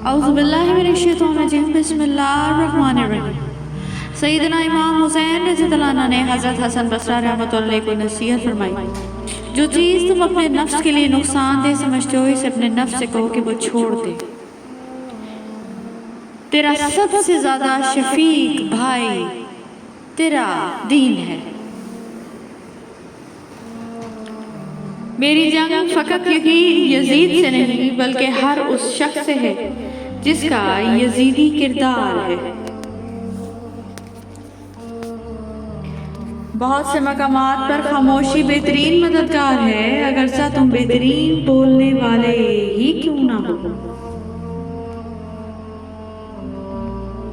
اعوذ باللہ من الشیطان الرجیم، بسم اللہ الرحمن الرحیم۔ سیدنا امام حسین رضی اللہ عنہ نے حضرت حسن بصری رحمۃ اللہ علیہ کو نصیحت فرمائی، جو چیز تم اپنے نفس کے لیے نقصان دہ سمجھتے ہو اسے اپنے نفس سے کہو کہ وہ چھوڑ دے۔ تیرا سب سے زیادہ شفیق بھائی تیرا دین ہے۔ میری جنگ فقط یزید سے نہیں بلکہ ہر اس شخص سے ہے جس کا یزیدی کردار ہے۔ بہت سے مقامات پر خاموشی بہترین مددگار ہے، اگرچہ تم بہترین بولنے والے ہی کیوں نہ ہو۔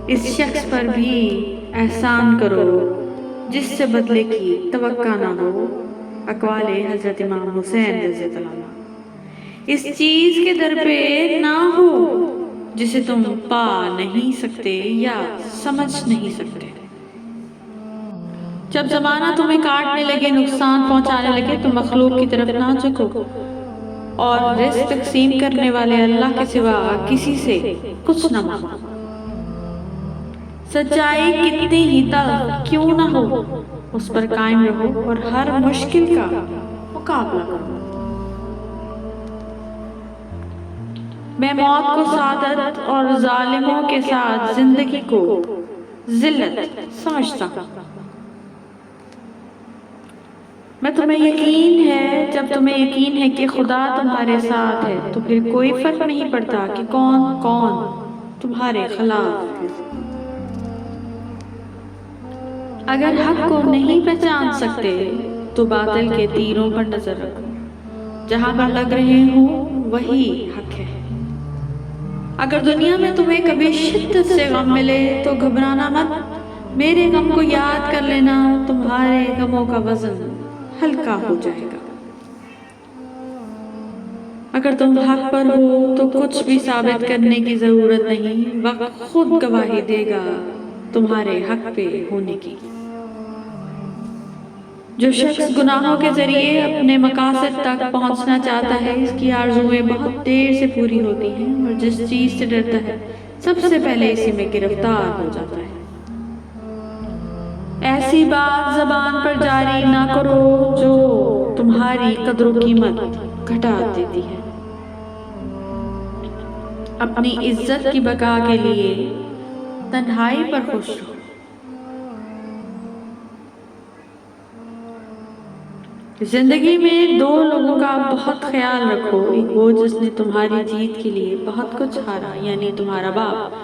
اس شخص پر بھی احسان کرو جس سے بدلے کی توقع نہ ہو۔ اقوال حضرت امام حسین رضی اللہ عنہ۔ اس چیز کے در پہ نہ ہو جسے تم پا نہیں سکتے یا سمجھ نہیں سکتے۔ جب زمانہ تمہیں کاٹنے لگے، نقصان پہنچانے لگے تو مخلوق کی طرف نہ جھکو اور رزق تقسیم کرنے والے اللہ کے سوا کسی سے کچھ نہ مانگو۔ سچائی کتنی ہی تلخ کیوں نہ ہو اس پر قائم رہو اور ہر مشکل کا مقابلہ کرو۔ میں موت کو سعادت اور ظالموں کے ساتھ زندگی کو ذلت سمجھتا ہوں۔ میں تمہیں یقین ہے، جب تمہیں یقین ہے کہ خدا تمہارے ساتھ ہے تو پھر کوئی فرق نہیں پڑتا کہ کون کون تمہارے خلاف ہے۔ اگر حق کو نہیں پہچان سکتے تو باطل کے تیروں پر نظر رکھو، جہاں پر لگ رہے ہوں وہی حق ہے۔ اگر دنیا میں تمہیں کبھی شدت سے غم ملے تو گھبرانا مت، میرے غم کو یاد کر لینا، تمہارے غموں کا وزن ہلکا ہو جائے گا۔ اگر تم حق پر ہو تو کچھ بھی ثابت کرنے کی ضرورت نہیں، وقت خود گواہی دے گا تمہارے حق پہ ہونے کی۔ جو شخص گناہوں کے ذریعے اپنے مقاصد تک پہنچنا چاہتا ہے، اس کی آرزوئیں بہت دیر سے پوری ہوتی ہیں، اور جس چیز سے ڈرتا ہے سب سے پہلے اسی میں گرفتار ہو جاتا ہے۔ ایسی بات زبان پر جاری نہ کرو جو تمہاری قدر و قیمت گھٹا دیتی ہے۔ اپنی عزت کی بقا کے لیے تنہائی پر خوش رہو۔ زندگی میں دو لوگوں کا بہت خیال رکھو، ایک وہ جس نے تمہاری جیت کے لیے بہت کچھ ہارا یعنی تمہارا باپ،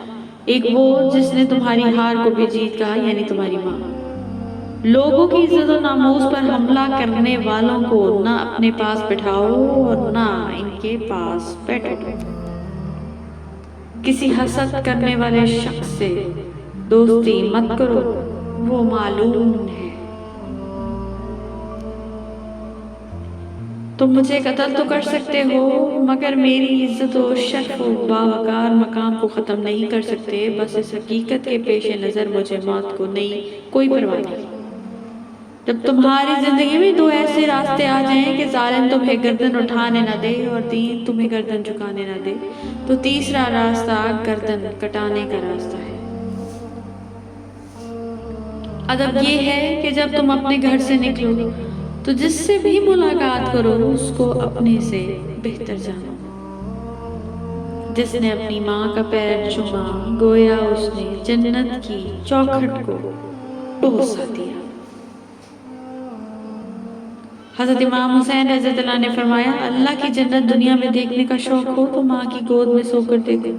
ایک وہ جس نے تمہاری ہار کو بھی جیت کہا یعنی تمہاری ماں۔ لوگوں کی عزت و ناموس پر حملہ کرنے والوں کو نہ اپنے پاس بٹھاؤ اور نہ ان کے پاس بیٹھو۔ کسی حسد کرنے والے شخص سے دوستی مت کرو، وہ معلوم ہے۔ تم مجھے قتل تو کر سکتے ہو مگر میری عزت و شرف و باوقار مقام کو ختم نہیں کر سکتے۔ بس اس حقیقت کے پیش نظر مجھے موت کو کوئی پرواہ نہیں۔ جب تمہاری زندگی میں دو ایسے راستے آ جائیں کہ ظالم تمہیں گردن اٹھانے نہ دے اور دین تمہیں گردن جھکانے نہ دے، تو تیسرا راستہ گردن کٹانے کا راستہ ہے۔ ادب یہ ہے کہ جب تم اپنے گھر سے نکلو تو جس سے بھی ملاقات کرو اس کو اپنے سے بہتر جانو۔ جس نے اپنی ماں کا پیر چوما گویا اس نے جنت کی چوکھٹ کو ٹوسا دیا۔ حضرت امام حسین رضی اللہ عنہ نے فرمایا، اللہ کی جنت دنیا میں دیکھنے کا شوق ہو تو ماں کی گود میں سو کر دیکھو۔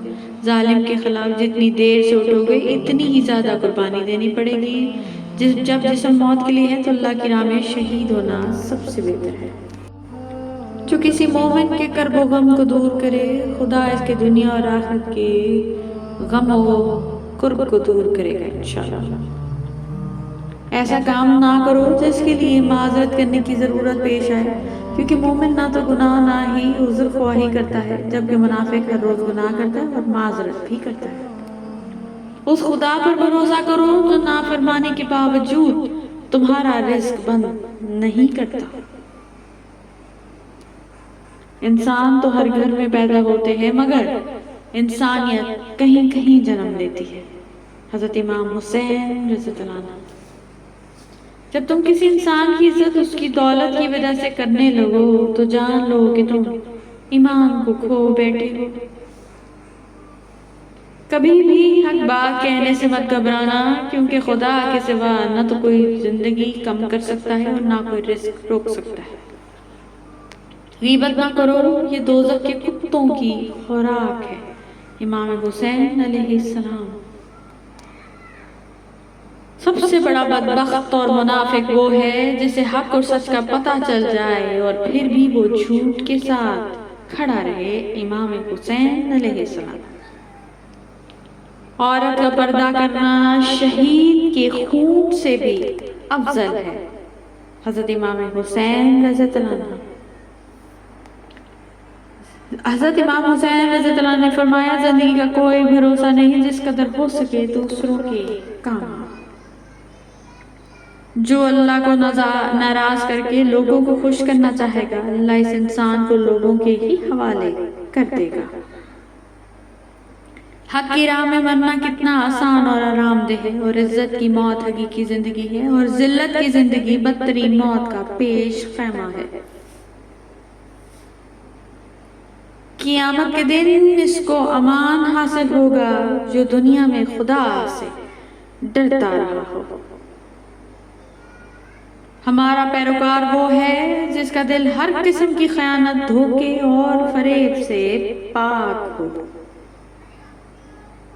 ظالم کے خلاف جتنی دیر سے اٹھو گے اتنی ہی زیادہ قربانی دینی پڑے گی۔ جب جسم موت کے لیے ہے تو اللہ کی راہ میں شہید ہونا سب سے بہتر ہے۔ جو کسی مومن کے کرب و غم کو دور کرے، خدا اس کے دنیا اور آخرت کے غم و کرب کو دور کرے گا انشاءاللہ۔ ایسا کام نہ کرو جس کے لیے معذرت کرنے کی ضرورت پیش آئے، کیونکہ مومن نہ تو گناہ نہ ہی عذر خواہی کرتا ہے، جبکہ منافق ہر روز گناہ کرتا ہے اور معذرت بھی کرتا ہے۔ اس خدا پر بھروسہ کرو جو نافرمانی کے باوجود تمہارا رزق بند نہیں کرتا۔ انسان تو ہر گھر میں پیدا ہوتے ہیں مگر انسانیت کہیں کہیں جنم لیتی ہے۔ حضرت امام حسین رضی اللہ عنہ، جب تم کسی انسان کی عزت اس کی دولت کی وجہ سے کرنے لگو تو جان لو کہ تم ایمان کو کھو بیٹھے ہو۔ کبھی بھی حق بات کہنے سے مت گھبرانا، کیونکہ خدا کے سوا نہ تو کوئی زندگی کم کر سکتا ہے اور نہ کوئی رزق روک سکتا ہے۔ غیبت نہ کرو، یہ دوزخ کے کتوں کی خوراک ہے۔ امام حسین علیہ السلام۔ سب سے بڑا بدبخت اور منافق وہ ہے جسے حق اور سچ کا پتہ چل جائے اور پھر بھی وہ جھوٹ کے ساتھ کھڑا رہے۔ امام حسین علیہ السلام۔ عورت کا پردہ کرنا شہید کے خون سے بھی افضل ہے۔ حضرت امام حسین رضی اللہ عنہ۔ حضرت امام حسین رضی اللہ عنہ نے فرمایا، زندگی کا کوئی بھروسہ نہیں جس قدر ہو سکے دوسروں کے کام۔ جو اللہ کو ناراض کر کے لوگوں کو خوش کرنا چاہے گا، اللہ اس انسان کو لوگوں کے ہی حوالے کر دے گا۔ حق کی راہ میں مرنا کتنا آسان اور آرام دہ ہے، اور عزت کی موت حقیقی زندگی ہے، اور ذلت کی زندگی بدترین موت کا پیش خیمہ ہے۔ قیامت کے دن اس کو امان حاصل ہوگا جو دنیا میں خدا سے ڈرتا رہا ہو۔ ہمارا پیروکار وہ ہے جس کا دل ہر قسم کی خیانت، دھوکے اور فریب سے پاک ہو۔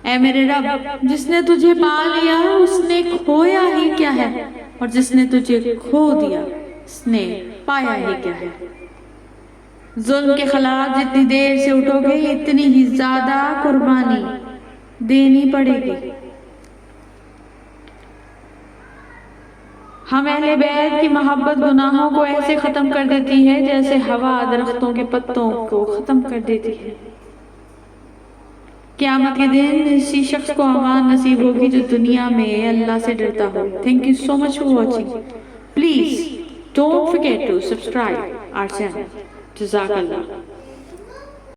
اے میرے رب، جس نے تجھے پا لیا اس نے کھویا ہی کیا ہے، اور جس نے تجھے کھو دیا اس نے پایا ہی کیا ہے۔ ظلم کے خلاف جتنی دیر سے اٹھو گے اتنی ہی زیادہ قربانی دینی پڑے گی۔ ہم اہل بیت کی محبت گناہوں کو ایسے ختم کر دیتی ہے جیسے ہوا درختوں کے پتوں کو ختم کر دیتی ہے۔ قیامت کے دن اسی شخص کو امان نصیب ہوگی جو دنیا میں اللہ سے ڈرتا ہو۔ Thank you so much for watching. Please don't forget to subscribe our channel. جزاک اللہ۔